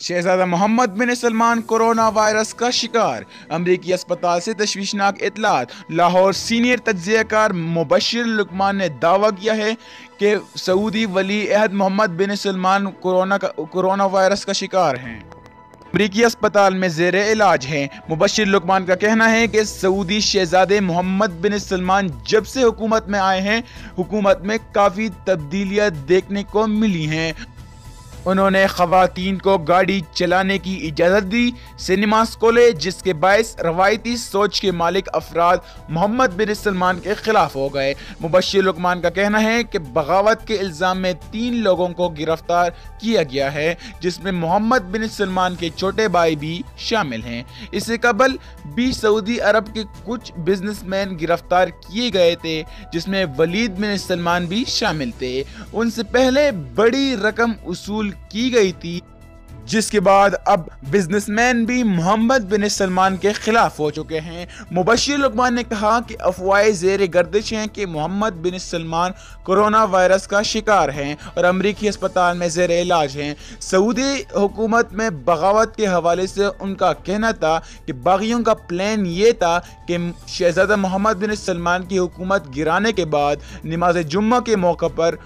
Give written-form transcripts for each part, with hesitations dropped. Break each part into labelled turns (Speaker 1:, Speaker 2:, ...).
Speaker 1: शहजादा मोहम्मद बिन Salman corona virus का शिकार। अमरीकी अस्पताल से तशवीशनाक इतलात। लाहौर सीनियर तज्ज़ियाकार मुबशिर लुकमान ने दावा किया है कि सऊदी वली अहद मोहम्मद बिन सलमान कोरोना वायरस का शिकार हैं। अमरीकी अस्पताल में ज़ेरे इलाज हैं। मुबशिर लुकमान का कहना है कि सऊदी शहजादे मोहम्मद बिन सलमान जब से हुकूमत में आए हैं, हुकूमत में काफ़ी तब्दीलियाँ देखने को मिली हैं। उन्होंने ख़वातीन को गाड़ी चलाने की इजाज़त दी, सिनेमास खोले, जिसके बायस रवायती सोच के मालिक अफराद मोहम्मद बिन सलमान के खिलाफ हो गए। मुबशिर लुकमान का कहना है कि बगावत के इल्ज़ाम में 3 लोगों को गिरफ्तार किया गया है, जिसमें मोहम्मद बिन सलमान के छोटे भाई भी शामिल हैं। इससे कबल भी सऊदी अरब के कुछ बिजनेसमैन गिरफ्तार किए गए थे, जिसमें वलीद बिन सलमान भी शामिल थे। उनसे पहले बड़ी रकम वसूल की गई थी, जिसके बाद अब बिजनेसमैन भी मोहम्मद बिन सलमान के खिलाफ हो चुके हैं। मुबशिर लुकमान ने कहा कि अफवाहें ज़ेर गर्दिश हैं कि मोहम्मद बिन सलमान कोरोना वायरस का शिकार हैं और अमरीकी अस्पताल में ज़ेर इलाज हैं। सऊदी हुकूमत में बगावत के हवाले से उनका कहना था कि बागियों का प्लान ये था कि शहजादा मोहम्मद बिन सलमान की हुकूमत गिराने के बाद नमाज जुम्मा के मौके पर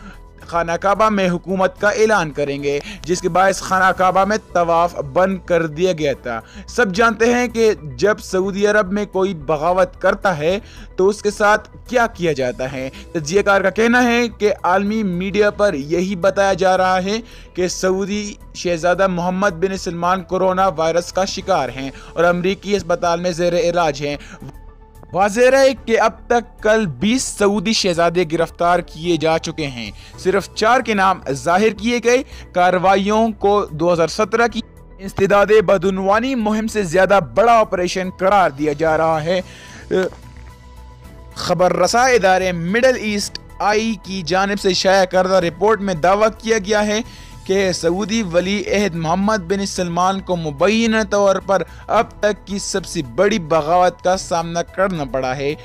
Speaker 1: खाना काबा में हुकूमत का ऐलान करेंगे, जिसके बायस खाना काबा में तवाफ बंद कर दिया गया था। सब जानते हैं कि जब सऊदी अरब में कोई बगावत करता है तो उसके साथ क्या किया जाता है। तज्ज़ियाकार का कहना है कि आलमी मीडिया पर यही बताया जा रहा है कि सऊदी शहजादा मोहम्मद बिन सलमान कोरोना वायरस का शिकार हैं और अमरीकी अस्पताल में ज़ेर इलाज हैं। वाज़ेह है कि अब तक कल 20 सऊदी शहजादे गिरफ्तार किए जा चुके हैं। सिर्फ 4 के नाम जाहिर किए गए। कार्रवाइयों को 2017 की इंसदादे बदउनवानी मुहिम से ज्यादा बड़ा ऑपरेशन करार दिया जा रहा है। खबर रसा इदारे मिडल ईस्ट आई की जानिब से शाया करदा रिपोर्ट में दावा किया गया है कि सऊदी वली अहद मोहम्मद बिन सलमान को मुबैना तौर पर अब तक की सबसे बड़ी बगावत का सामना करना पड़ा है।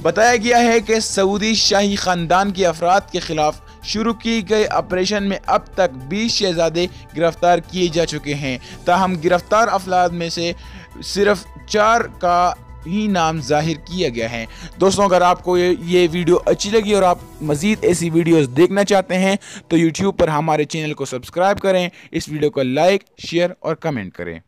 Speaker 1: बताया गया है कि सऊदी शाही ख़ानदान के अफराद के खिलाफ शुरू की गए ऑपरेशन में अब तक 20 शहजादे गिरफ्तार किए जा चुके हैं। ताहम गिरफ्तार अफराद में से सिर्फ 4 का ही नाम जाहिर किया गया है। दोस्तों, अगर आपको ये वीडियो अच्छी लगी और आप मज़ीद ऐसी वीडियोस देखना चाहते हैं तो YouTube पर हमारे चैनल को सब्सक्राइब करें, इस वीडियो को लाइक, शेयर और कमेंट करें।